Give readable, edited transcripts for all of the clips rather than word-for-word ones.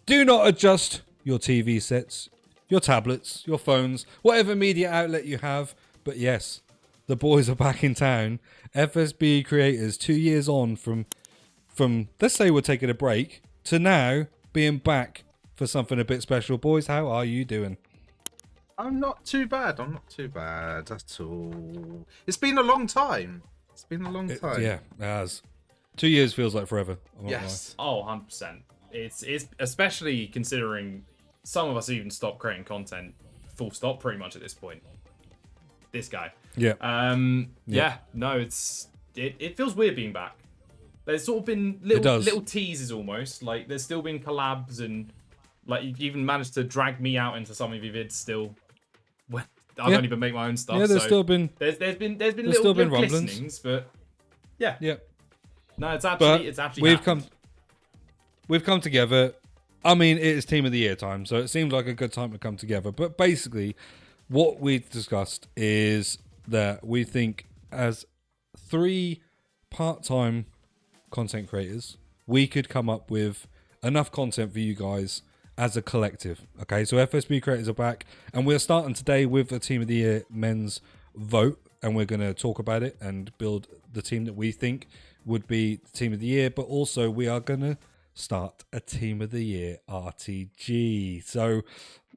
Do not adjust your TV sets, your tablets, your phones, whatever media outlet you have. But yes, the boys are back in town. FSB creators 2 years on from let's say we're taking a break to now being back for something a bit special. Boys, how are you doing? I'm not too bad. I'm not too bad at all. It's been a long time. Yeah, it has. 2 years feels like forever. Yes. Oh, 100%. It's especially considering some of us even stopped creating content full stop pretty much at this point. This guy. Yeah. Yeah. No, it feels weird being back. There's sort of been little teases almost. Like there's still been collabs and like you've even managed to drag me out into some of your vids still. Well, I don't even make my own stuff. Yeah, there's still been there's been little glistenings, but yeah. No, it's actually we've come together. I mean, it is Team of the Year time, so it seems like a good time to come together. But basically, what we've discussed is that we think as 3 part-time content creators, we could come up with enough content for you guys as a collective. Okay, so FSB creators are back, and we're starting today with a Team of the Year men's vote, and we're going to talk about it and build the team that we think would be the Team of the Year, but also we are going to start a Team of the Year RTG. So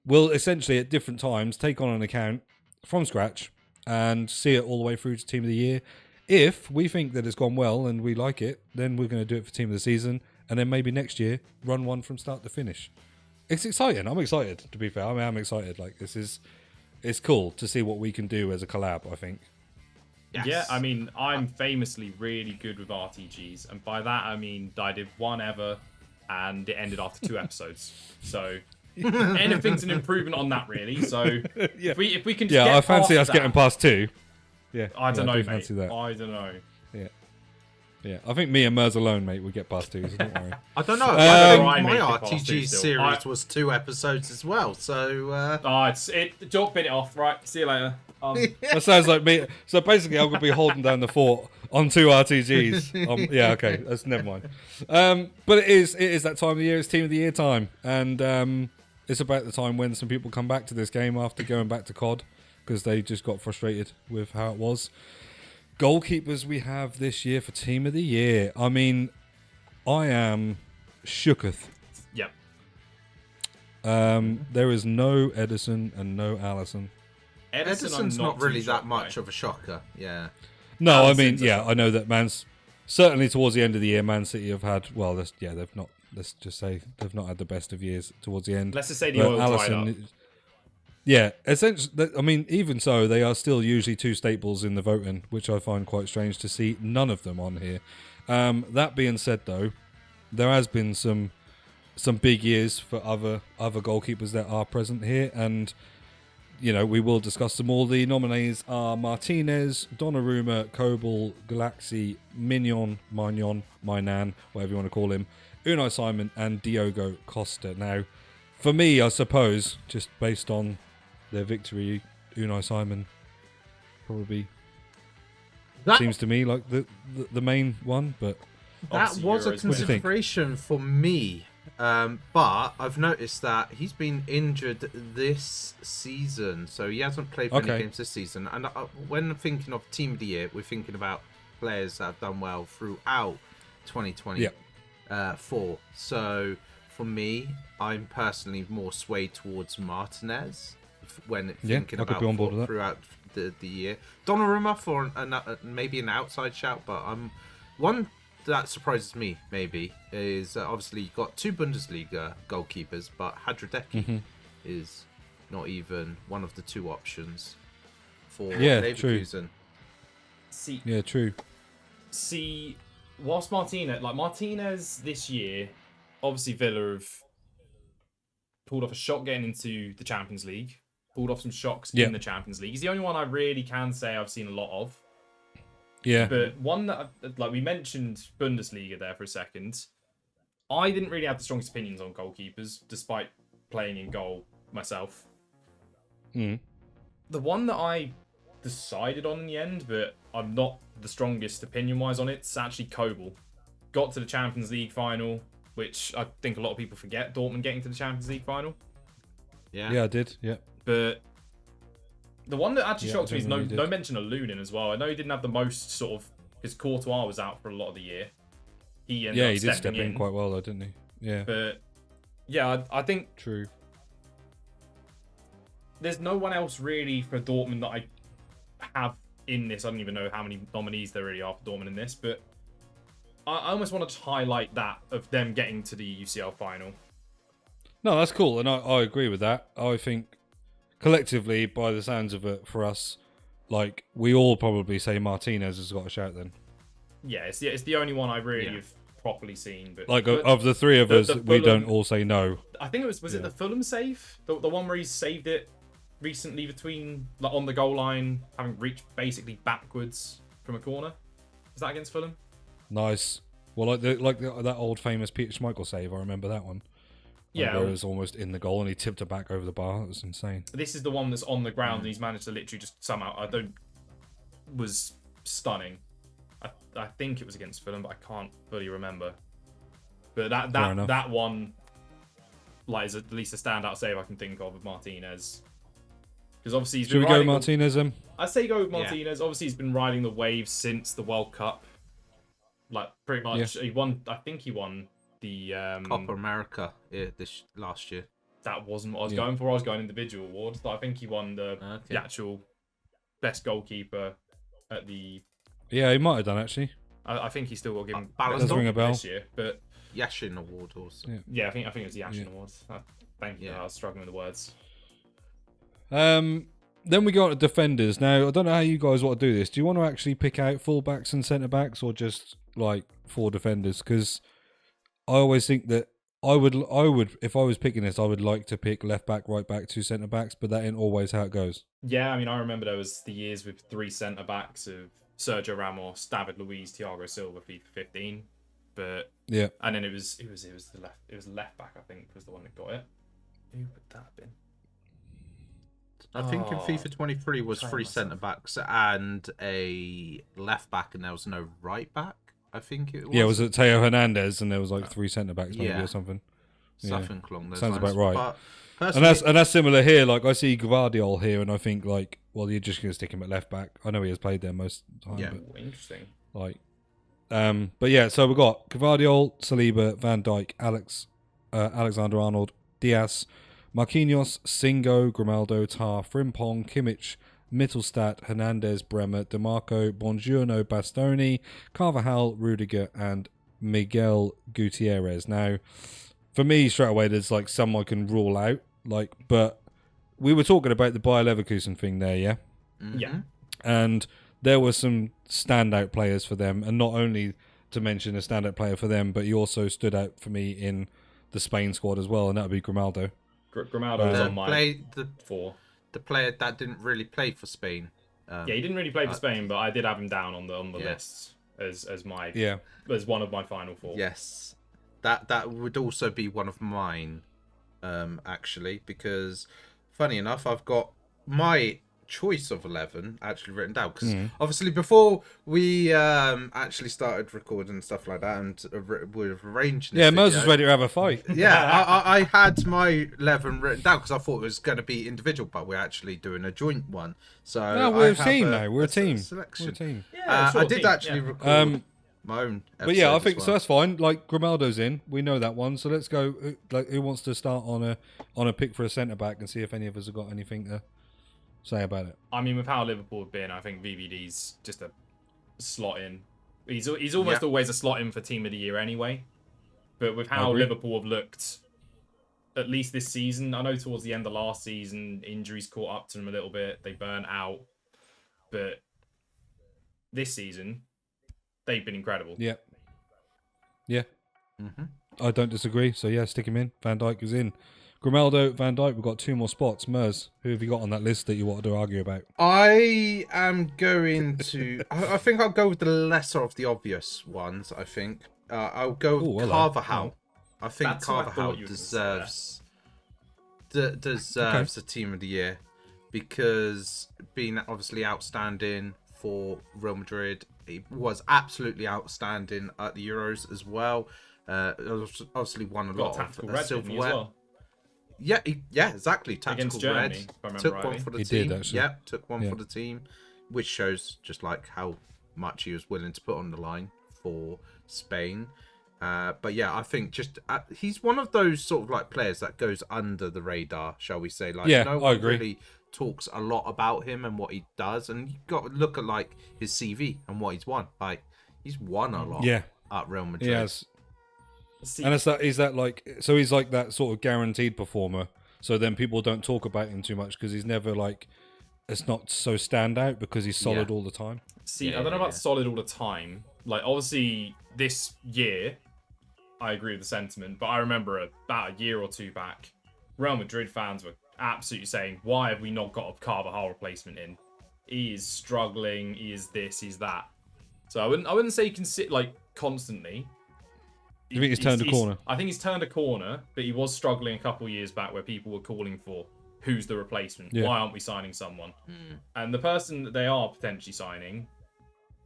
we'll essentially at different times take on an account from scratch and see it all the way through to Team of the Year. If we think that it's gone well and we like it, then we're going to do it for Team of the Season, and then maybe next year run one from start to finish. It's exciting. I'm excited, to be fair. I mean, I'm excited. Like, it's cool to see what we can do as a collab, I think. Yes. Yeah, I mean, I'm famously really good with RTGs, and by that I mean I did one ever, and it ended after 2 episodes. So anything's an improvement on that, really. So if we can, just get I fancy us that, getting past 2. Yeah, I don't know, mate. Fancy that. I don't know. Yeah. I think me and Mers alone, mate, we get past 2. So don't worry. I don't know. I think my make it past RPG 2 still. series was 2 episodes as well. So the joke bit it off. Right, see you later. That sounds like me. So basically, I'm gonna be holding down the fort on 2 RTGs. Yeah, okay, that's never mind. But it is that time of the year. It's Team of the Year time, and it's about the time when some people come back to this game after going back to COD because they just got frustrated with how it was. Goalkeepers we have this year for Team of the Year. I mean, I am shooketh. Yep. There is no Edison and no Allison. Edison's not really that much of a shocker. Yeah. No, Allison's I mean, yeah, I know that Man's certainly towards the end of the year, Man City have had they've not. Let's just say they've not had the best of years towards the end. Let's just say the oil dried up. Yeah, essentially. I mean, even so, they are still usually 2 staples in the voting, which I find quite strange to see none of them on here. That being said, though, there has been some big years for other goalkeepers that are present here, and you know we will discuss them all. The nominees are Martinez, Donnarumma, Kobel, Galaxy, Mignon, Mainan, whatever you want to call him, Unai Simon, and Diogo Costa. Now, for me, I suppose, just based on their victory, Unai Simon probably seems to me like the main one, but that was a consideration for me. But I've noticed that he's been injured this season, so he hasn't played many games this season. And when thinking of Team of the Year, we're thinking about players that have done well throughout 2024. So for me, I'm personally more swayed towards Martinez when thinking about throughout the year. Donnarumma for maybe an outside shout, but one that surprises me maybe is obviously you've got 2 Bundesliga goalkeepers, but Hadradecki is not even one of the 2 options for Leverkusen. True. See, whilst Martinez this year, obviously Villa have pulled off a shot getting into the Champions League, pulled off some shocks in the Champions League. He's the only one I really can say I've seen a lot of. Yeah. But one that, like we mentioned Bundesliga there for a second, I didn't really have the strongest opinions on goalkeepers, despite playing in goal myself. The one that I decided on in the end, but I'm not the strongest opinion-wise on it, it's actually Kobel. Got to the Champions League final, which I think a lot of people forget. Dortmund getting to the Champions League final. Yeah, I did. Yeah. But the one that actually shocked me is genuinely no mention of Lunin as well. I know he didn't have the most sort of, because Courtois was out for a lot of the year. He did step in quite well though, didn't he? Yeah. But yeah, I think true. There's no one else really for Dortmund that I have in this. I don't even know how many nominees there really are for Dortmund in this, but I almost want to highlight that of them getting to the UCL final. No, that's cool, and I agree with that. I think collectively, by the sounds of it, for us, like, we all probably say Martinez has got a shout then. Yeah, it's the only one I really have properly seen. But of the three of us, we don't all say no. I think it was it the Fulham save? The one where he saved it recently between, like, on the goal line, having reached basically backwards from a corner. Was that against Fulham? Nice. Well, that old famous Peter Schmeichel save, I remember that one. Where it was almost in the goal and he tipped it back over the bar. It was insane. This is the one that's on the ground and he's managed to literally just somehow, was stunning. I think it was against Fulham, but I can't fully remember. But that one, like, is at least a standout save I can think of Martinez. Because obviously he's been Should we go Martinez? I'd say go with Martinez. Obviously he's been riding the wave since the World Cup. Like, pretty much. He won. I think he won the Copa America this last year. That wasn't what I was going for. I was going individual awards, but I think he won the actual best goalkeeper at the. Yeah, he might have done actually. I think he still got given does ring a bell this year, but Yashin Award also. Yeah, I think it was the Yashin Award. Thank you. I was struggling with the words. Then we got defenders. Now I don't know how you guys want to do this. Do you want to actually pick out fullbacks and centre backs, or just like 4 defenders? Because I always think that I would if I was picking this, I would like to pick left back, right back, 2 centre backs, but that ain't always how it goes. Yeah, I mean, I remember there was the years with 3 centre backs of Sergio Ramos, David Luiz, Thiago Silva, FIFA 15, but and then it was the left back, I think, was the one that got it. Who would that have been? I think in FIFA 23 was 3 centre backs and a left back, and there was no right back. I think it was. Yeah, was it Teo Hernandez, and there was like 3 centre backs maybe or something. Something along those sounds lines. about right. But and that's similar here. Like, I see Gvardiol here, and I think, like, well, you're just going to stick him at left back. I know he has played there most of the time. Yeah, but, interesting. Like, but yeah, so we've got Gvardiol, Saliba, Van Dijk, Alexander-Arnold, Diaz, Marquinhos, Singo, Grimaldo, Tar, Frimpong, Kimmich, Mittelstadt, Hernandez, Bremer, DeMarco, Bongiorno, Bastoni, Carvajal, Rudiger, and Miguel Gutierrez. Now, for me, straight away, there's like some I can rule out. Like, but we were talking about the Bayer Leverkusen thing there, yeah? Mm-hmm. Yeah. And there were some standout players for them, and not only to mention a standout player for them, but he also stood out for me in the Spain squad as well, and that would be Grimaldo. Grimaldo was on my 4. The player that didn't really play for Spain. He didn't really play for Spain, but I did have him down on the list as one of my final 4. Yes, that would also be one of mine, actually, because funny enough, I've got my choice of 11 actually written down, because obviously before we actually started recording and stuff like that, and we've arranged this Mers was ready to have a fight. I had my 11 written down because I thought it was going to be individual, but we're actually doing a joint one. So no, we're a team now. We're a team. Selection. We're a team. I did actually record my own episode. But yeah, I think so. That's fine. Like, Grimaldo's in. We know that one. So let's go. Like, who wants to start on a pick for a centre back and see if any of us have got anything to say about it? I mean, with how Liverpool have been, I think VVD's just a slot in. He's almost always a slot in for Team of the Year anyway. But with how Liverpool have looked, at least this season, I know towards the end of last season, injuries caught up to them a little bit. They burnt out. But this season, they've been incredible. Yeah. Yeah. Mm-hmm. I don't disagree. So yeah, stick him in. Van Dijk is in. Grimaldo, Van Dijk, we've got 2 more spots. Mers, who have you got on that list that you wanted to argue about? I am going to... I think I'll go with the lesser of the obvious ones, I think. I'll go with Carvajal. I think Carvajal deserves the Team of the Year, because being obviously outstanding for Real Madrid, he was absolutely outstanding at the Euros as well. Obviously won a Got lot tactical of red, didn't he, as silverware. well? Yeah, exactly. Tactical Against Germany, red. if I remember Took one rightly. for the He team. did, actually. Yeah, took one for the team, which shows just like how much he was willing to put on the line for Spain. But yeah, I think just he's one of those sort of like players that goes under the radar, shall we say? Like, no one really talks a lot about him and what he does, and you've got to look at like his CV and what he's won. Like, he's won a lot. At Real Madrid. Yes. And he's like that sort of guaranteed performer. So then people don't talk about him too much because he's never like, it's not so standout because he's solid all the time. I don't know about solid all the time. Like, obviously this year, I agree with the sentiment, but I remember about a year or two back, Real Madrid fans were absolutely saying, why have we not got a Carvajal replacement in? He is struggling, he is this, he's that. So I wouldn't say he can sit like constantly. You think he's turned a corner? I think he's turned a corner, but he was struggling a couple of years back where people were calling for who's the replacement? Yeah. Why aren't we signing someone? And the person that they are potentially signing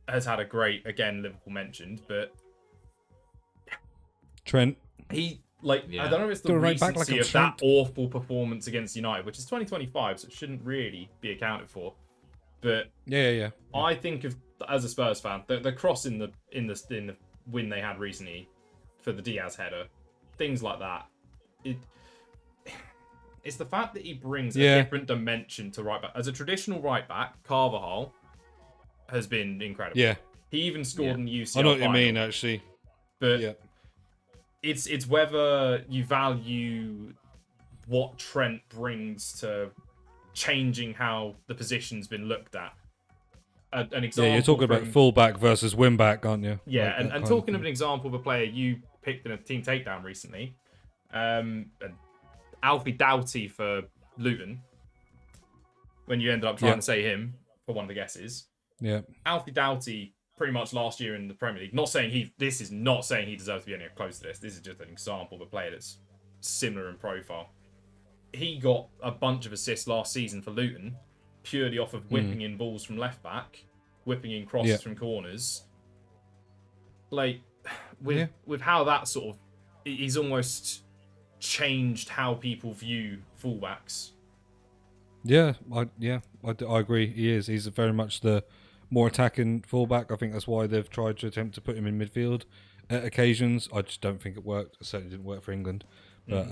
has had a great, again, Liverpool mentioned, but Trent. I don't know if it's the recency of that awful performance against United, which is 2025, so it shouldn't really be accounted for. But yeah. I think of, as a Spurs fan, the cross in the win they had recently for the Diaz header, things like that. It's the fact that he brings a different dimension to right back. As a traditional right back, Carvajal has been incredible. Yeah, he even scored in the UCL. I know what final. you mean, actually, but it's whether you value what Trent brings to changing how the position's been looked at. An example. Yeah, you're talking about fullback versus wingback, aren't you? Yeah, like and talking of an example of a player you picked in a team takedown recently, Alfie Doughty for Luton. When you ended up trying to say him for one of the guesses, Alfie Doughty pretty much last year in the Premier League. This is not saying he deserves to be anywhere close to this. This is just an example of a player that's similar in profile. He got a bunch of assists last season for Luton, purely off of whipping in balls from left back, whipping in crosses from corners. Like, with how that sort of, he's almost changed how people view fullbacks. I agree. He is. He's very much the more attacking fullback. I think that's why they've tried to attempt to put him in midfield at occasions. I just don't think it worked. It certainly didn't work for England. But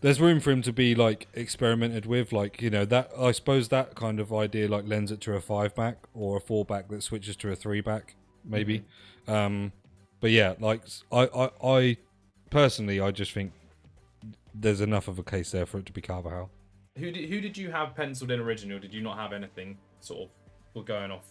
there's room for him to be like experimented with, like, you know, that I suppose that kind of idea like lends it to a 5-back or a 4-back that switches to a 3-back maybe. But yeah, like I personally I just think there's enough of a case there for it to be Carvajal. Who did you have penciled in originally, or did you not have anything sort of going off?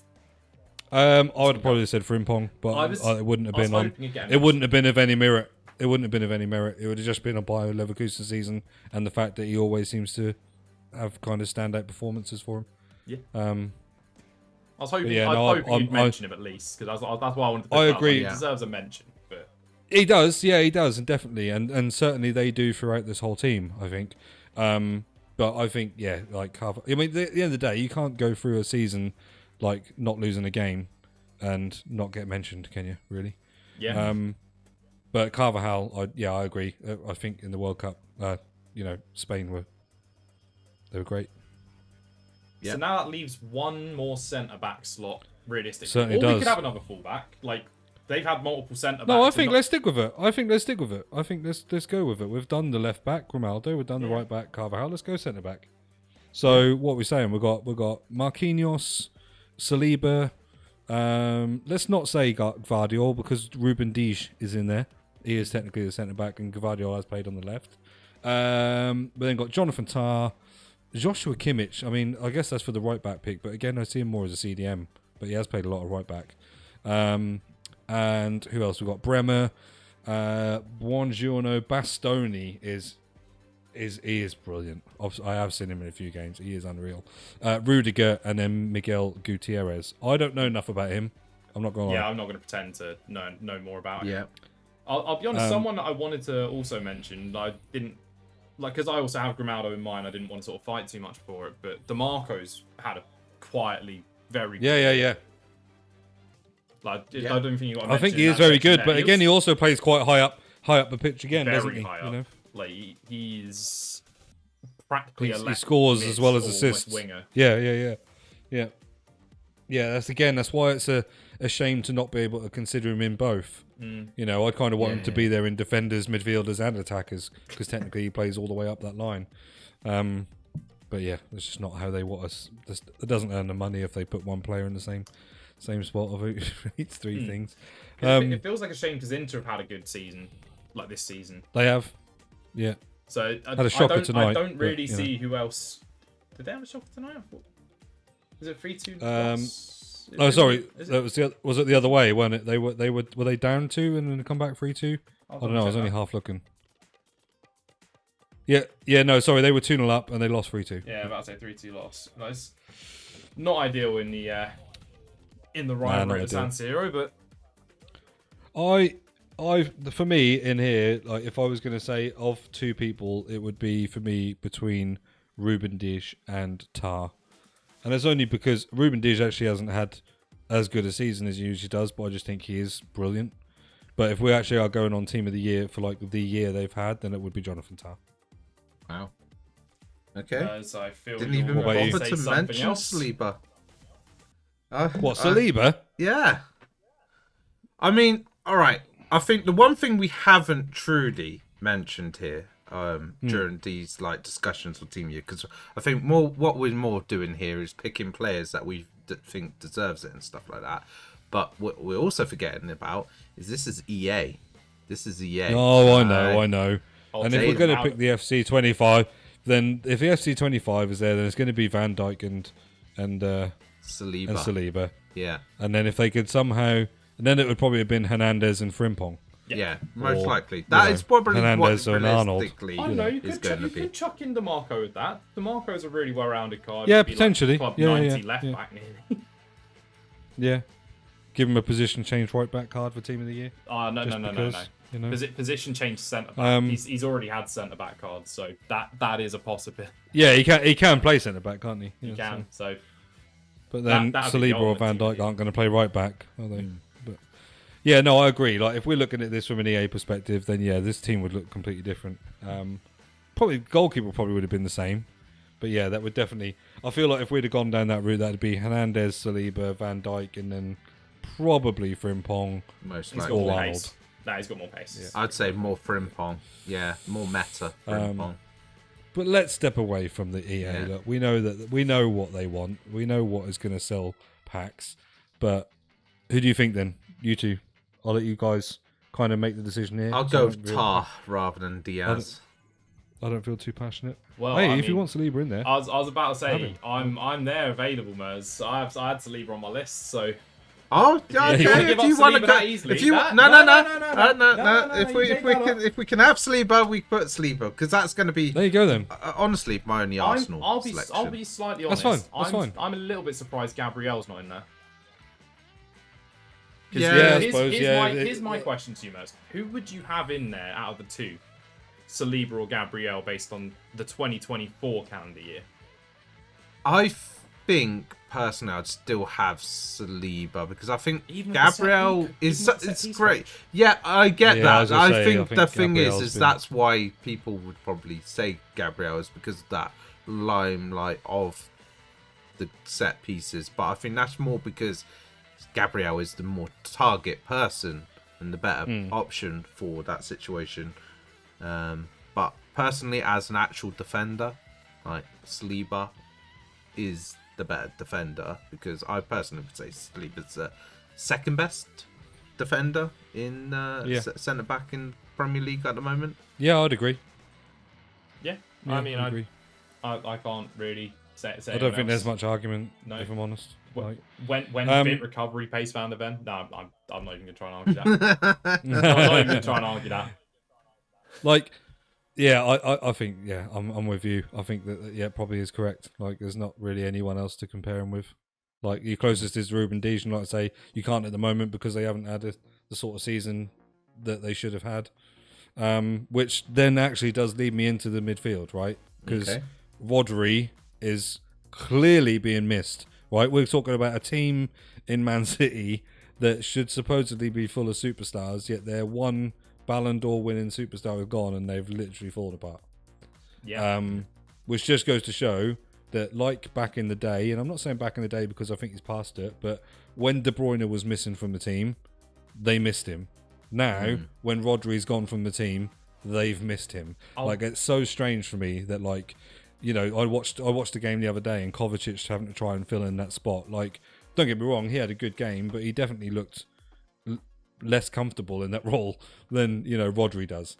I would have probably said Frimpong, but it wouldn't have been on. It wouldn't have been of any merit. It wouldn't have been of any merit. It would have just been a Bayer Leverkusen season, and the fact that he always seems to have kind of standout performances for him. Yeah. I was hoping, you'd mention him at least, because that's why I wanted to. I agree. He deserves a mention, but he does. Yeah, he does, and definitely, and certainly they do throughout this whole team, I think. But I think, like I mean, at the end of the day, you can't go through a season like not losing a game and not get mentioned, can you? Really? Yeah. But Carvajal, I agree. I think in the World Cup, Spain were great. Yep. So now that leaves one more centre-back slot, realistically. Certainly or does. We could have another full-back. Like, they've had multiple centre-backs. No, I think let's stick with it. I think let's go with it. We've done the left-back, Grimaldo. We've done the right-back, Carvajal. Let's go centre-back. So what are we saying? We've got Marquinhos, Saliba. Let's not say Gvardiol because Ruben Dias is in there. He is technically the centre-back, and Gvardiol has played on the left. But then got Jonathan Tah, Joshua Kimmich. I mean, I guess that's for the right-back pick, but again, I see him more as a CDM. But he has played a lot of right-back. And who else? We've got Bremer, Buongiorno, Bastoni he is brilliant. I have seen him in a few games. He is unreal. Rudiger and then Miguel Gutierrez. I don't know enough about him. I'm not going to lie. Yeah, I'm not going to pretend to know more about him. Yeah. I'll be honest, someone that I wanted to also mention, that I didn't, like, because I also have Grimaldo in mind, I didn't want to sort of fight too much for it, but DeMarco's had a quietly very good Yeah. Like, I don't think you got. I think he is very good, but again, he also plays quite high up the pitch again, doesn't he? High up. You know? Like he's practically he scores as well as assists. Winger. Yeah. That's why it's a shame to not be able to consider him in both. You know, I kind of want him to be there in defenders, midfielders, and attackers because technically he plays all the way up that line. But yeah, that's just not how they want us. It doesn't earn the money if they put one player in the same spot of each three things. It feels like a shame because Inter have had a good season, like this season. They have, yeah. So had a shocker tonight. I don't really see who else. Did they have a shocker tonight? Was it 3-2? Oh, sorry. Was it the other way? When it were they down 2 and then come back 3-2? I don't know. I was only half looking. Yeah. No, sorry. They were 2-0 up and they lost 3-2. Yeah, about to say 3-2 loss. That's not ideal in the rivalry at San Siro, but for me in here, like if I was going to say of two people, it would be for me between Ruben Dias and Tar. And it's only because Ruben Dias actually hasn't had as good a season as he usually does, but I just think he is brilliant. But if we actually are going on Team of the Year for like the year they've had, then it would be Jonathan Tar. Wow. Okay. So I feel didn't even bother to mention Saliba. What, Saliba? Yeah. I mean, all right. I think the one thing we haven't truly mentioned here during these like discussions for Team Year, because I think what we're more doing here is picking players that we think deserves it and stuff like that. But what we're also forgetting about is this is EA. This is EA. Oh, I know. And if we're going to pick the FC25, then if the FC25 is there, then it's going to be Van Dijk and Saliba. Yeah. And then if they could somehow, and then it would probably have been Hernandez and Frimpong. Yeah, most likely. That is probably Hernandez what or Arnold. realistically I don't know. You could chuck in DeMarco with that. DeMarco's a really well-rounded card. Yeah, potentially. Like Club 90 left back nearly. Yeah. Give him a position change right back card for Team of the Year. No. You know? Position change centre back. He's already had centre back cards, so that is a possibility. Yeah, he can play centre back, can't he? He can. So. But then Saliba or Van Dijk aren't going to play right back, are they? But yeah, no, I agree. Like if we're looking at this from an EA perspective, then yeah, this team would look completely different. Probably goalkeeper probably would have been the same, but yeah, that would definitely. I feel like if we'd have gone down that route, that'd be Hernandez, Saliba, Van Dijk, and then probably Frimpong. Most likely. Or Arnold. No, he's got more pace. Yeah. I'd say more Frimpong. Yeah, more meta Frimpong. But let's step away from the EA. Yeah. Look, we know what they want. We know what is going to sell packs. But who do you think then? You two. I'll let you guys kind of make the decision here. I'll go with Tar rather than Diaz. I don't feel too passionate. Well, hey, if you want Saliba in there, I was about to say I'm there available, Mers. I had Saliba on my list, so. Oh, okay. If you want to go, easily, if you no. If we can have Saliba, we put Saliba because that's going to be. There you go then. Honestly, my only Arsenal selection. I'll be slightly honest. That's fine. I'm a little bit surprised Gabriel's not in there. Yeah, I suppose. Here's my question to you, Mers. Who would you have in there out of the two, Saliba or Gabriel, based on the 2024 calendar year? I think personally, I'd still have Saliba because I think Even Gabriel is great. Yeah, I get that. I think the thing is that's why people would probably say Gabriel is because of that limelight of the set pieces. But I think that's more because Gabriel is the more target person and the better option for that situation. But personally, as an actual defender, like Saliba is the better defender because I personally would say Saliba's the second best defender in centre back in Premier League at the moment. Yeah, I'd agree. Yeah, I mean, I agree. I can't really say. I don't think there's much argument, if I'm honest. When fit recovery pace Van der Ven? No, I'm not even going to try and argue that. I'm not even going to try and argue that. Like, yeah, I think, yeah, I'm with you. I think that probably is correct. Like, there's not really anyone else to compare him with. Like, your closest is Ruben Dias, and like I say, you can't at the moment because they haven't had the sort of season that they should have had. Which then actually does lead me into the midfield, right? Because Rodri is clearly being missed, right? We're talking about a team in Man City that should supposedly be full of superstars, yet their one Ballon d'Or winning superstar is gone and they've literally fallen apart. Yeah. Which just goes to show that, like back in the day, and I'm not saying back in the day because I think he's past it, but when De Bruyne was missing from the team, they missed him. Now, when Rodri's gone from the team, they've missed him. Like, it's so strange for me that, like, you know, I watched the game the other day and Kovacic having to try and fill in that spot. Like, don't get me wrong, he had a good game, but he definitely looked less comfortable in that role than, you know, Rodri does.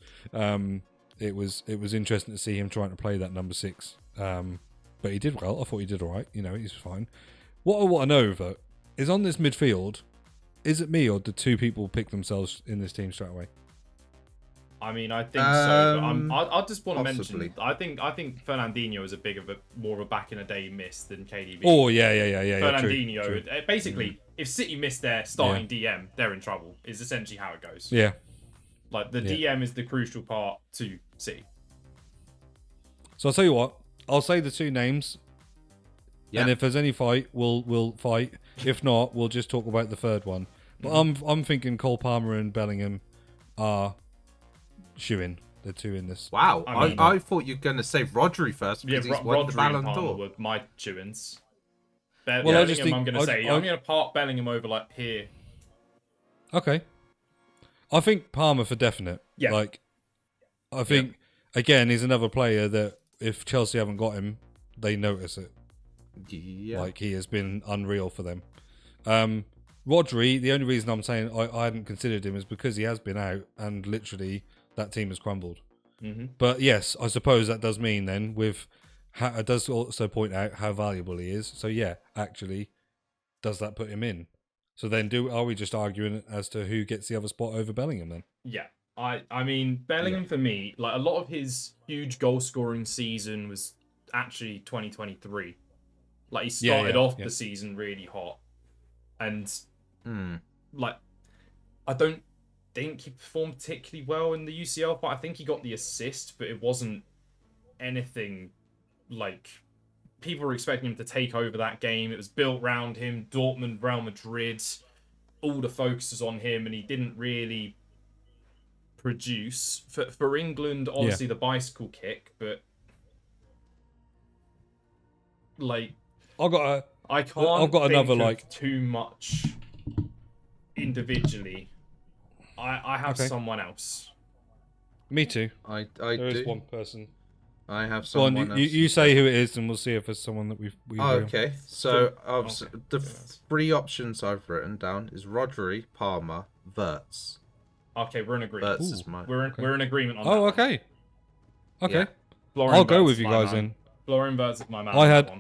It was interesting to see him trying to play that number 6. But he did well. I thought he did all right. You know, he's fine. What I want to know, though, is on this midfield, is it me or did 2 people pick themselves in this team straight away? I mean, I think so. But I just want to possibly. mention. I think Fernandinho is more of a back in the day miss than KDB. Oh yeah. Fernandinho, True. Basically, if City miss their starting DM, they're in trouble. Is essentially how it goes. Yeah. Like the DM is the crucial part to City. So I'll tell you what. I'll say the 2 names. Yeah. And if there's any fight, we'll fight. If not, we'll just talk about the third one. But I'm thinking Cole Palmer and Bellingham are shoo-in. The 2 in this. Wow, I I thought you were going to say Rodri first because he's won the Rodri Ballon and Palmer d'Or. were my chew-ins. Well, Bellingham, I just think- I'm going to say. I'm going to park Bellingham over like here. Okay. I think Palmer for definite. Yeah. Like, I think, again, he's another player that if Chelsea haven't got him, they notice it. Yeah. Like, he has been unreal for them. Rodri, the only reason I'm saying I hadn't considered him is because he has been out and literally that team has crumbled. Mm-hmm. But yes, I suppose that does mean then it does also point out how valuable he is. So yeah, actually, does that put him in? So then are we just arguing as to who gets the other spot over Bellingham then? Yeah. I mean, Bellingham for me, like a lot of his huge goal scoring season was actually 2023. Like he started off the season really hot. And like I don't think he performed particularly well in the UCL, but I think he got the assist, but it wasn't anything like people were expecting him to take over that game. It was built around him, Dortmund, Real Madrid, all the focus was on him, and he didn't really produce. For England, obviously the bicycle kick, but like I can't think of too much individually. I have someone else. Me too. I there do. is one person. I have someone else. You say who it is, and we'll see if there's someone that we. Okay. So the 3 options I've written down is Rodri, Palmer, Wirtz. Okay, we're in agreement. Wirtz is mine. We're in agreement on that. Oh, okay. Okay. Yeah. I'll go with you guys then. Florian Wirtz is my man. I had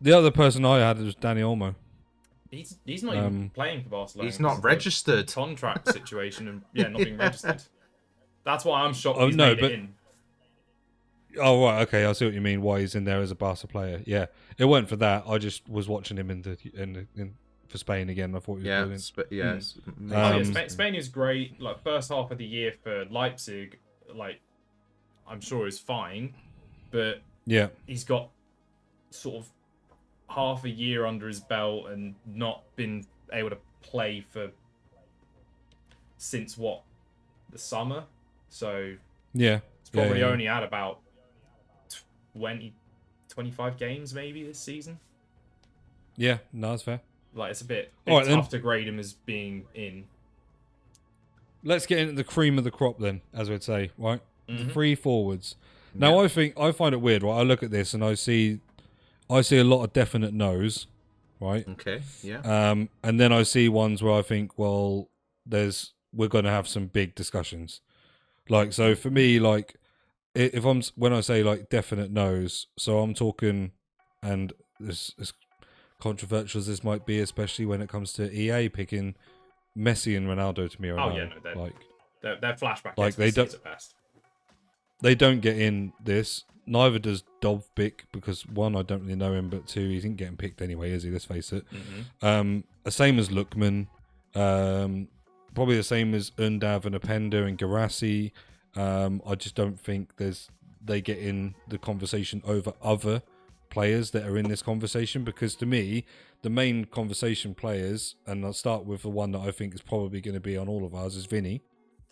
the other person I had was Danny Olmo. He's not even playing for Barcelona. He's not registered. Contract situation and not being registered. That's why I'm shocked he's made it in. Oh right, okay, I see what you mean. Why he's in there as a Barca player? Yeah, it weren't for that. I just was watching him for Spain again. I thought he was brilliant. Spain is great. Like first half of the year for Leipzig, like I'm sure is fine, but he's got sort of half a year under his belt and not been able to play since the summer. So it's probably only had about 25 games maybe this season. Yeah, no, that's fair. Like it's a bit tough to grade him as being in. Let's get into the cream of the crop then, as we'd say, right? Mm-hmm. 3 forwards. Now I find it weird, right? I look at this and I see a lot of definite no's, right? Okay, yeah. And then I see ones where I think, well, we're going to have some big discussions. Like, so for me, like, when I say like definite no's, so I'm talking, and as controversial as this might be, especially when it comes to EA picking Messi and Ronaldo to me. They're flashback. Like they don't at best. They don't get in this. Neither does Dovbyk, because 1, I don't really know him, but 2, he isn't getting picked anyway, is he? Let's face it. Mm-hmm. The same as Lookman. Probably the same as Undav and Openda and Garassi. I just don't think they get in the conversation over other players that are in this conversation, because to me, the main conversation players, and I'll start with the one that I think is probably going to be on all of ours, is Vinny.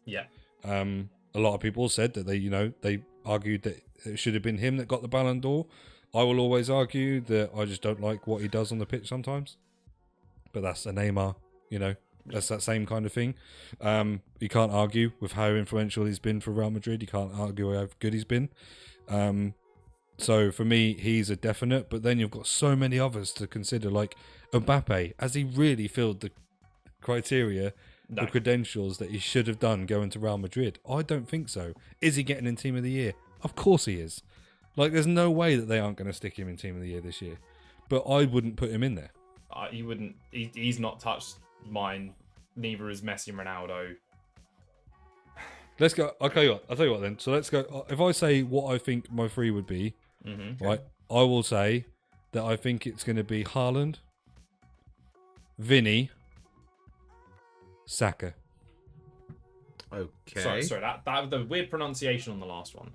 Yeah. A lot of people said that they argued that it should have been him that got the Ballon d'Or. I will always argue that I just don't like what he does on the pitch sometimes. But that's a Neymar, that's that same kind of thing. You can't argue with how influential he's been for Real Madrid. You can't argue how good he's been. So for me, he's a definite. But then you've got so many others to consider, like Mbappe. Has he really filled the criteria, the credentials that he should have done going to Real Madrid? I don't think so. Is he getting in Team of the Year? Of course he is. Like, there's no way that they aren't going to stick him in Team of the Year this year. But I wouldn't put him in there. He wouldn't. He's not touched mine. Neither is Messi and Ronaldo. Let's go. I'll tell you what then. So let's go. If I say what I think my three would be, right, I will say that I think it's going to be Haaland, Vinny, Saka. Okay. Sorry. That the weird pronunciation on the last one.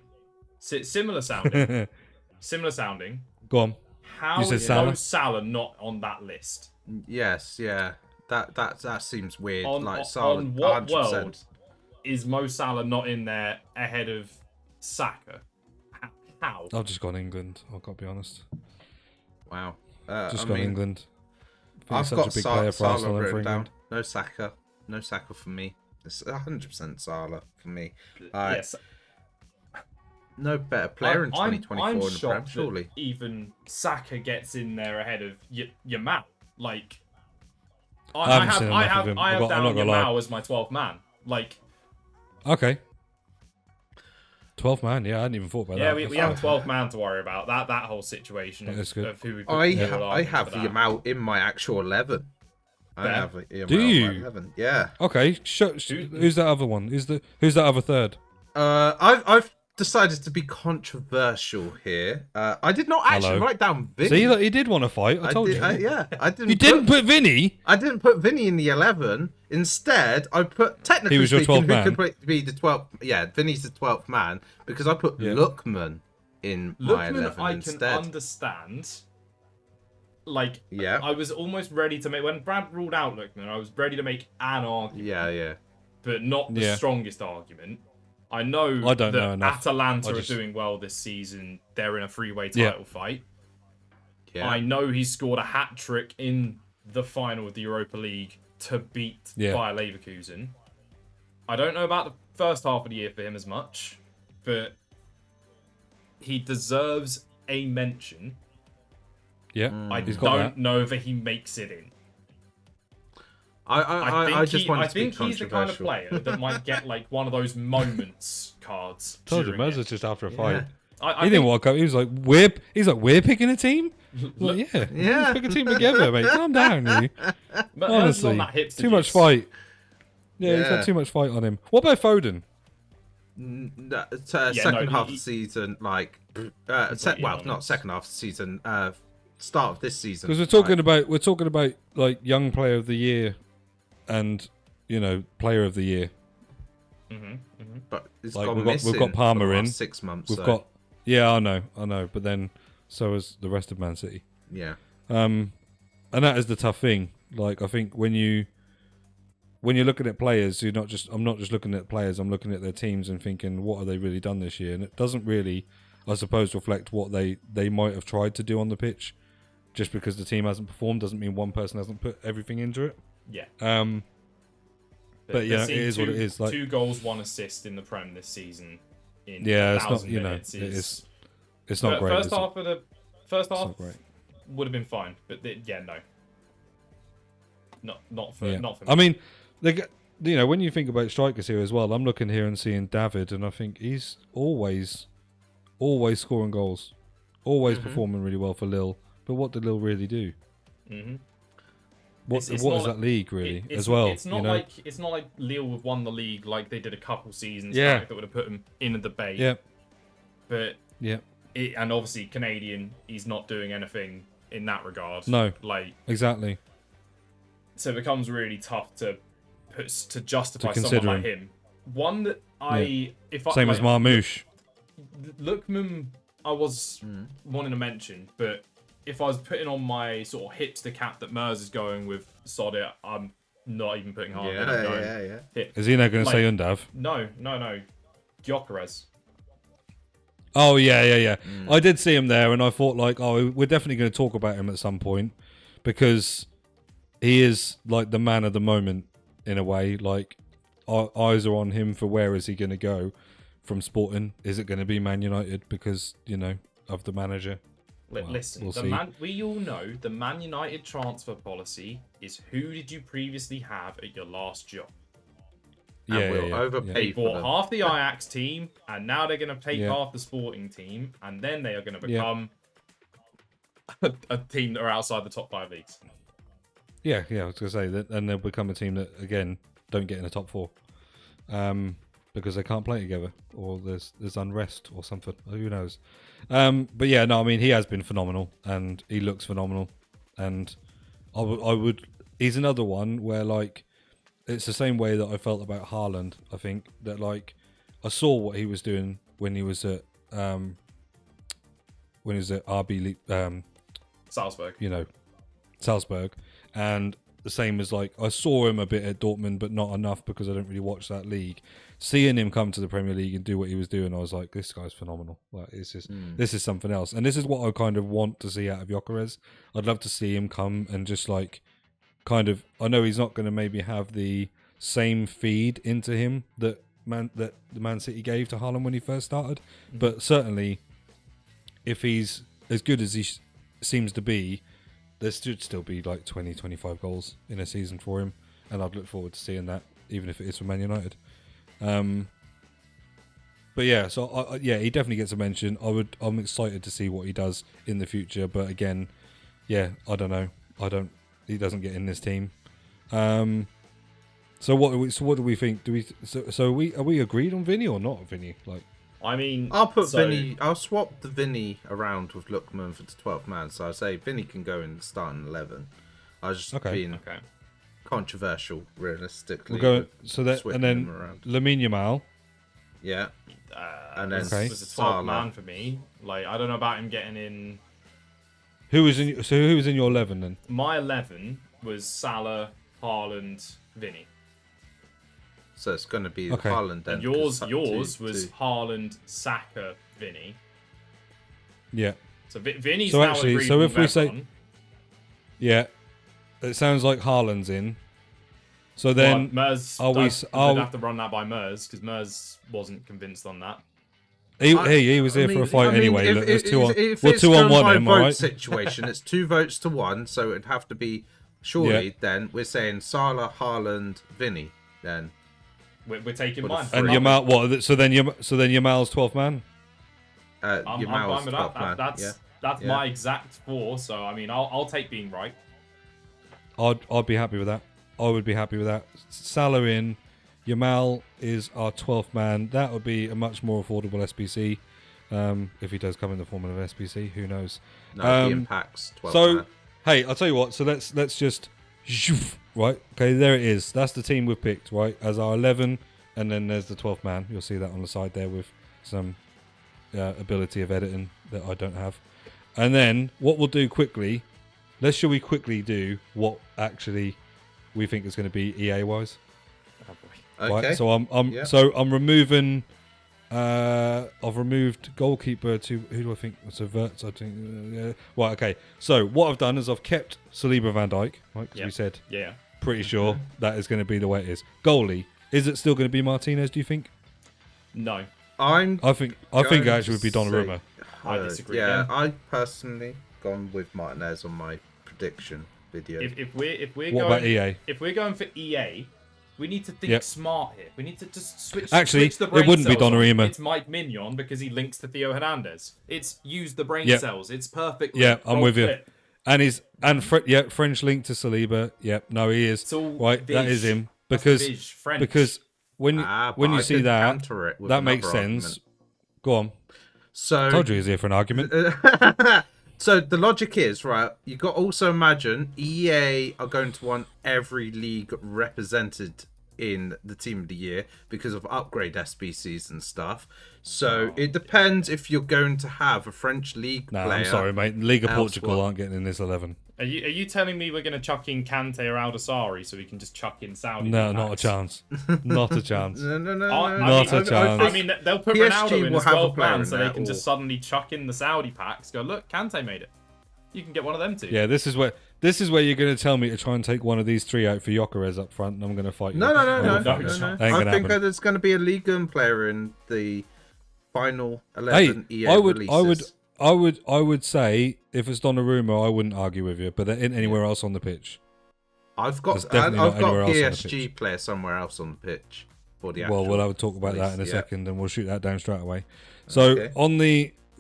Similar sounding. Similar sounding. Go on. How is Mo Salah not on that list? Yes, yeah. That seems weird. Salah, on what 100%. world is Mo Salah not in there ahead of Saka? How? I've just gone England. I've got to be honest. Wow. Gone England. I've such got a big player for Arsenal and for written down. England. No Saka. No Saka for me. It's 100% Salah for me. Yes. No better player in 2024 I'm in the shocked Prem, surely. that even Saka gets in there ahead of Yamal. Like, I have down Yamal as my 12th man. Like, okay. 12th man, yeah, I hadn't even thought about that. Yeah, we have a 12th man to worry about. That whole situation of who we put I have Yamal in my actual 11. I have Yamal Do you? in my 11. Yeah. Okay, who's that other one? Who's that other third? I've decided to be controversial here. I did not actually write down Vinny. See, he did want to fight. I told you. I didn't. You didn't put Vinny. I didn't put Vinny in the 11. Instead, I put technically He was your speaking, 12th man. who could be the 12th? Yeah, Vinny's the 12th man because I put Lookman in my 11 instead. I can understand. Like, yeah, I was almost ready to make when Brad ruled out Lookman. I was ready to make an argument. Yeah. But not the strongest argument. I know I don't know enough. Atalanta are doing well this season. They're in a three-way title fight. Yeah. I know he scored a hat-trick in the final of the Europa League to beat Bayer Leverkusen. I don't know about the first half of the year for him as much, but he deserves a mention. Yeah, I don't know that he makes it in. I think he's the kind of player that might get like one of those moments cards. Told you, Mers was just after a fight. I he didn't walk up. He was like, "We're picking a team." Well, yeah, let's pick a team together, mate. Calm down, you. Honestly, too much fight. Yeah, he's got too much fight on him. What about Foden? Second half of the season, like, not second half of the season. Start of this season. Because we're talking about like young player of the year, and player of the year. But it's like gone we've got Palmer in 6 months. We've got I know, but then so is the rest of Man City. Yeah. And that is the tough thing. Like I think when you're looking at players, I'm not just looking at players. I'm looking at their teams and thinking, what have they really done this year? And it doesn't really, I suppose, reflect what they might have tried to do on the pitch. Just because the team hasn't performed doesn't mean one person hasn't put everything into it. Yeah. But yeah, it is what it is. Like 2 goals, 1 assist in the Prem this season. In it's not. Minutes it's not great. First half would have been fine, but no, not for me. I mean, when you think about strikers here as well, I'm looking here and seeing David, and I think he's always scoring goals, always performing really well for Lille. But what did Lille really do? Mm-hmm. What is that league really as well? It's not like Lille have won the league like they did a couple seasons back that would have put them in a debate. Yeah. But and obviously Canadian, he's not doing anything in that regard. No. Like exactly. So it becomes really tough to justify someone like him. One that same as Marmouche. Lookman I was wanting to mention, but if I was putting on my sort of hipster cap that Mers is going with sod it, I'm not even putting hard. Yeah. Is he not going to say Undav? No. Gyökeres. Oh, yeah. I did see him there, and I thought, like, oh, we're definitely going to talk about him at some point, because he is, like, the man of the moment, in a way. Like, our eyes are on him for where is he going to go from Sporting. Is it going to be Man United because, of the manager? Listen, we'll we all know the Man United transfer policy is who did you previously have at your last job? And we'll overpay They bought half the Ajax team, and now they're going to take half the Sporting team, and then they are going to become a team that are outside the top 5 leagues. Yeah, I was going to say that, and they'll become a team that, again, don't get in the top 4. Because they can't play together, or there's unrest or something. Who knows? But yeah, no, I mean, he has been phenomenal, and he looks phenomenal. And I would. He's another one where, like, it's the same way that I felt about Haaland. I think that, like, I saw what he was doing when he was at RB Salzburg. Salzburg, and the same as, like, I saw him a bit at Dortmund, but not enough because I don't really watch that league. Seeing him come to the Premier League and do what he was doing, I was like, this guy's phenomenal. Like, this is something else. And this is what I kind of want to see out of Gyökeres. I'd love to see him come and just, like, kind of, I know he's not going to maybe have the same feed into him that the Man City gave to Haaland when he first started, but certainly if he's as good as he seems to be, there should still be like 20, 25 goals in a season for him, and I'd look forward to seeing that, even if it is for Man United. But yeah, so he definitely gets a mention. I'm excited to see what he does in the future, but again, I don't know. He doesn't get in this team. So what do we think? Are we agreed on Vinny or not Vinny? Like, I mean, I'll put Vinny. I'll swap the Vinny around with Lookman for the 12th man. So I say Vinny can go in the starting 11. I was just being controversial, realistically. We'll go and then Lamine Yamal. Yeah, and then was a 12th man for me. Like, I don't know about him getting in. Who was in your 11 then? My 11 was Salah, Haaland, Vinny. So it's going to be Haaland then. And yours was Haaland, Saka, Vinny. Yeah. So Vinny's so now actually, agreed so if we say, on. Yeah, it sounds like Haaland's in. So then, Mers, I'd have to run that by Mers because Mers wasn't convinced on that. He was here for a fight anyway. If, Look, there's if we're it's 2 on 1 by him, vote right? situation, it's 2 votes to 1, so it'd have to be then we're saying Salah, Haaland, Vinny. Then we're taking one. And Yamal, what? So then Yamal's 12th man. I'm fine with that. That's my exact 4. So I mean, I'll take being right. I'd be happy with that. I would be happy with that. Salah in. Yamal is our 12th man. That would be a much more affordable SBC. If he does come in the form of an SBC, who knows? No, he impacts 12 man. Hey, I'll tell you what. So let's just right. Okay, there it is. That's the team we've picked, right? As our 11, and then there's the 12th man. You'll see that on the side there with some ability of editing that I don't have. And then what we'll do quickly. Shall we quickly do what actually we think is going to be EA wise? Okay. Right, so I'm removing. I've removed goalkeeper to who do I think? It's a Verts, I think. Right. Okay. So what I've done is I've kept Saliba, Van Dijk. Right. Because we said. Yeah. Pretty sure that is going to be the way it is. Goalie. Is it still going to be Martinez? Do you think? No. I think it actually would be Donnarumma. I disagree. Yeah. I personally gone with Martinez on my prediction video. If we're what going, about EA? If we're going for EA, we need to think smart here. We need to just switch. Actually, switch the brain it wouldn't be cells Donnarumma. It's Mike Mignon because he links to Theo Hernandez. It's use the brain cells. It's perfect. Yeah, I'm with you. And French link to Saliba. Yep, no, he is right. That is him because when you see that, that makes sense. Go on. So I told you he's here for an argument. So the logic is, right, you got to also imagine EA are going to want every league represented in the Team of the Year because of upgrade SBCs and stuff. So it depends if you're going to have a French league player. I'm sorry, mate. League of Portugal elsewhere. aren't getting in this 11. Are you telling me we're going to chuck in Kante or Aldasari so we can just chuck in Saudi? No, not a chance. Not a chance. No. Not a chance. I mean, they'll put PSG Ronaldo in will as have a 12 player man, in so there, they can just or- suddenly chuck in the Saudi packs. Go, look, Kante made it. You can get one of them too. Yeah, this is where you're going to tell me to try and take one of these 3 out for Gyökeres up front, and I'm going to fight you. No. Ain't no. gonna I think happen. there's going to be a League 1 player in the final 11 EA I releases. would say if it's Donnarumma, I wouldn't argue with you, but there isn't anywhere else on the pitch. I've got There's definitely not a anywhere else on the PSG player somewhere else on the pitch for the Well, actual we'll talk about that in a release, second, and we'll shoot that down straight away. So Okay.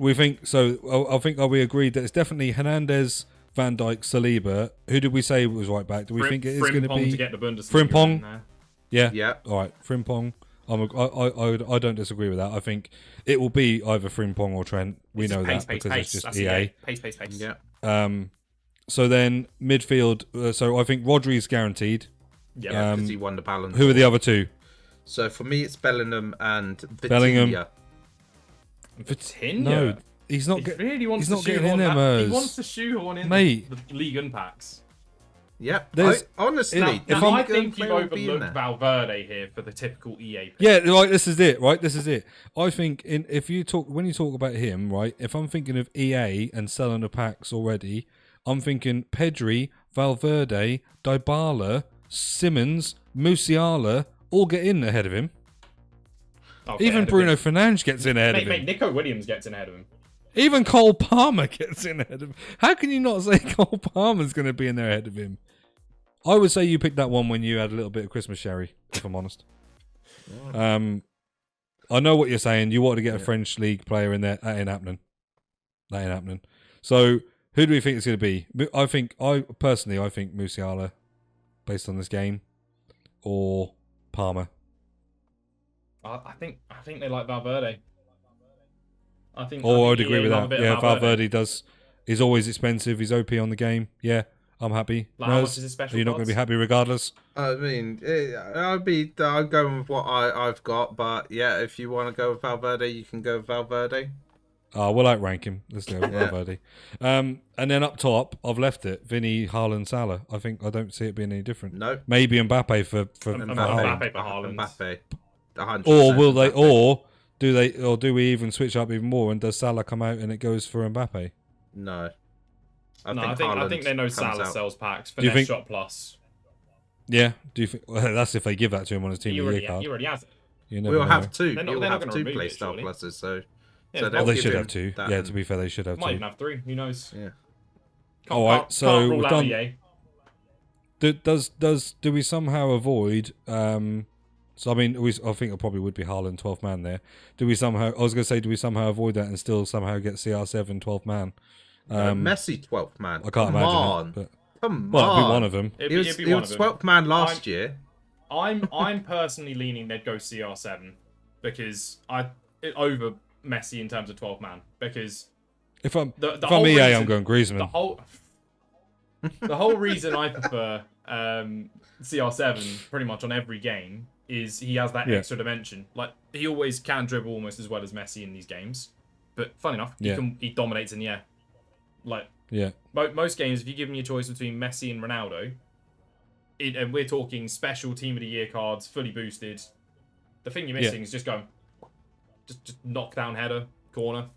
I think are we agreed that it's definitely Hernandez, Van Dijk, Saliba. Who did we say was right back? Do we think it is going to be to get the Bundesliga Frimpong? in there. Yeah. Yeah. All right, Frimpong. I don't disagree with that. I think it will be either Frimpong or Trent. We know that because it's just That's EA. Pace. Yeah. So then midfield. So I think Rodri's guaranteed. Yeah. Because he won the Ballon Who are the other two? So for me, it's Bellingham and Vitinha. Bellingham. Vitinha? No, he's not. He really wants he's to not getting shoehorn in there, that. He Mers. wants to shoehorn in Mate. the League unpacks. Yeah. There's- Honestly, Now, the I League think One you've player will be in overlooked there. Valverde here for the typical EA pick. Yeah, right. This is it. Right. This is it. I think when you talk about him, right. If I'm thinking of EA and selling the packs already, I'm thinking Pedri, Valverde, Dybala, Simmons, Musiala all get in ahead of him. Okay, Even ahead of Bruno him. Fernandes gets in ahead of Mate, him. Nico Williams gets in ahead of him. Even Cole Palmer gets in ahead of him. How can you not say Cole Palmer's going to be in there ahead of him? I would say you picked that one when you had a little bit of Christmas sherry, if I'm honest. I know what you're saying. You wanted to get a French league player in there. That ain't happening. So, who do we think it's going to be? I think Musiala, based on this game, or Palmer. I think they like Valverde. I think I'd agree EA with love a that. bit Yeah, of Valverde does. He's always expensive. He's OP on the game. Yeah, I'm happy. Like, how much Mers, is his special are you not going cards? to be happy regardless? I mean, I'll go with what I've got, but yeah, if you want to go with Valverde, you can go with Valverde. Oh, we'll outrank him. Let's go with Valverde. And then up top, I've left it. Vinny, Haaland, Salah. I don't see it being any different. No. Maybe Mbappe for Mbappe Haaland. for Haaland. Mbappe. 100% Or will they? Mbappe. Or do we even switch up even more? And does Salah come out and it goes for Mbappe? No. I think they know Salah sells packs. Do you Finesse think- shot plus. Yeah. Do you think? Well, that's if they give that to him on his team He of the already, year card. he already has it. You never We'll know. have two. They're not We'll have gonna two remove play it, style surely. pluses. So Yeah, they'll They give should him have two. that Yeah, and- to be fair, they should have Might two. even have three. Who knows? Yeah. All right, so can't rule we've out done- EA. Do we somehow avoid? So I mean, I think it probably would be Haaland 12th man there. Do we somehow? I was going to say, do we somehow avoid that and still somehow get CR7 12th man? Messi 12th man. I can't Come imagine on. it. But, Come well, on. it'd be one of them. He was 12th man last year. I'm personally leaning they'd go CR7 because over Messi in terms of 12 man because If I'm the if I'm whole EA, I'm reason- going Griezmann. the whole reason I prefer CR7 pretty much on every game is he has that extra dimension. Like he always can dribble almost as well as Messi in these games, but fun enough, he dominates in the air. Like most games, if you give me a choice between Messi and Ronaldo, and we're talking special team of the year cards, fully boosted, the thing you're missing is just going, just knock down header, corner,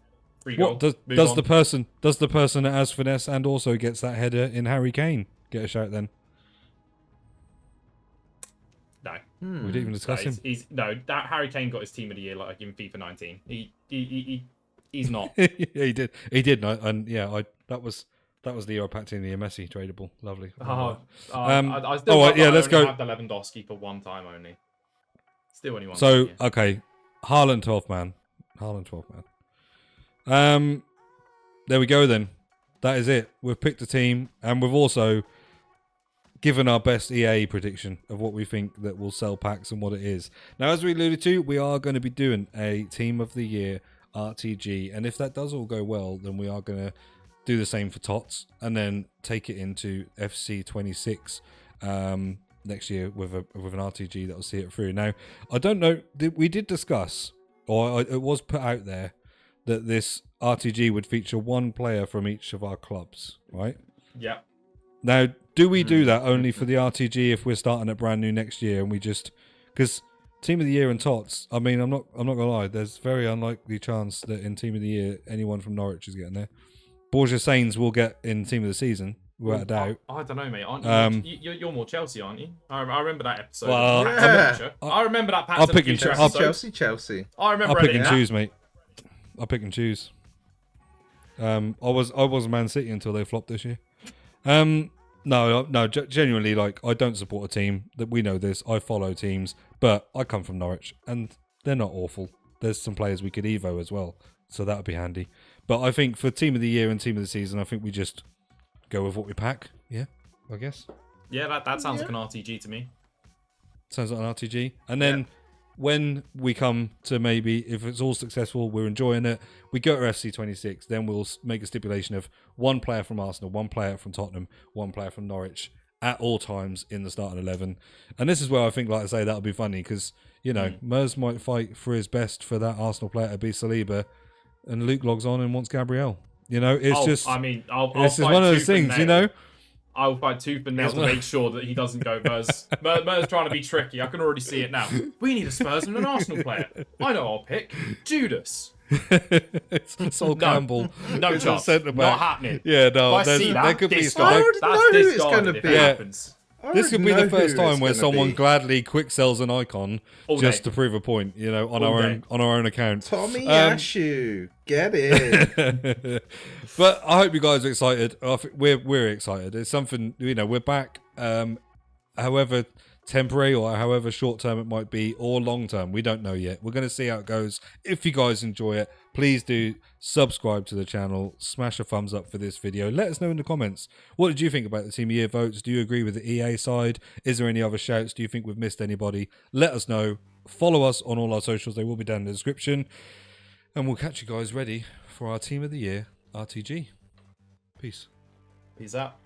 free goal. What does the person that has finesse and also gets that header in Harry Kane get a shout then? No. We didn't even discuss him. That Harry Kane got his team of the year like in FIFA 19. He's not. He did. No, and that was the year I packed in the Messi tradable. Lovely. I still all right, let's go. Have the Lewandowski for one time only. Still only one. So time, okay, Haaland 12th man. There we go then. That is it. We've picked a team, and we've also given our best EA prediction of what we think that will sell packs and what it is. Now, as we alluded to, we are going to be doing a Team of the Year RTG, and if that does all go well, then we are going to do the same for TOTS and then take it into FC 26 next year with an RTG that will see it through. Now, I don't know. We did discuss, or it was put out there, that this RTG would feature one player from each of our clubs, right? Yeah. Now, do we do that only for the RTG if we're starting at brand new next year and we just because Team of the Year and Tots? I mean, I'm not gonna lie. There's very unlikely chance that in Team of the Year anyone from Norwich is getting there. Borja Sainz will get in Team of the Season, without a doubt. I don't know, mate. Aren't you? You're more Chelsea, aren't you? I remember that episode. Well, I remember that. I'll pick and choose. Chelsea. I remember. I'll pick and choose, mate. I'll pick and choose. I was Man City until they flopped this year. No, genuinely, like, I don't support a team. That we know this. I follow teams, but I come from Norwich, and they're not awful. There's some players we could evo as well, so that would be handy. But I think for Team of the Year and Team of the Season, I think we just go with what we pack. Yeah, I guess. Yeah, that sounds like an RTG to me. Sounds like an RTG. And then when we come to maybe, if it's all successful, we're enjoying it, we go to FC26, then we'll make a stipulation of one player from Arsenal, one player from Tottenham, one player from Norwich at all times in the starting 11. And this is where I think, like I say, that'll be funny because, you know, Mers might fight for his best for that Arsenal player to be Saliba, and Luke logs on and wants Gabriel. You know, it's just... I mean, it's just one of those things, you know? I'll fight tooth and nail to make sure that he doesn't go Mers. Mers trying to be tricky. I can already see it now. We need a Spurs and an Arsenal player. I know I'll pick Judas. It's Sol Campbell. No chance. Not happening. Yeah, no. There could be stuff. I already know who it's going to be. Happens. This could be the first time where someone gladly quick sells an icon just to prove a point, you know, on our own account. Tommy Ashu, get it. But I hope you guys are excited. We're excited. It's something, you know, we're back. However temporary or however short term it might be, or long term, we don't know yet. We're going to see how it goes. If you guys enjoy it, please do subscribe to the channel, smash a thumbs up for this video. Let us know in the comments, what did you think about the Team of the Year votes? Do you agree with the EA side? Is there any other shouts? Do you think we've missed anybody? Let us know. Follow us on all our socials. They will be down in the description, and we'll catch you guys ready for our Team of the Year RTG. Peace out.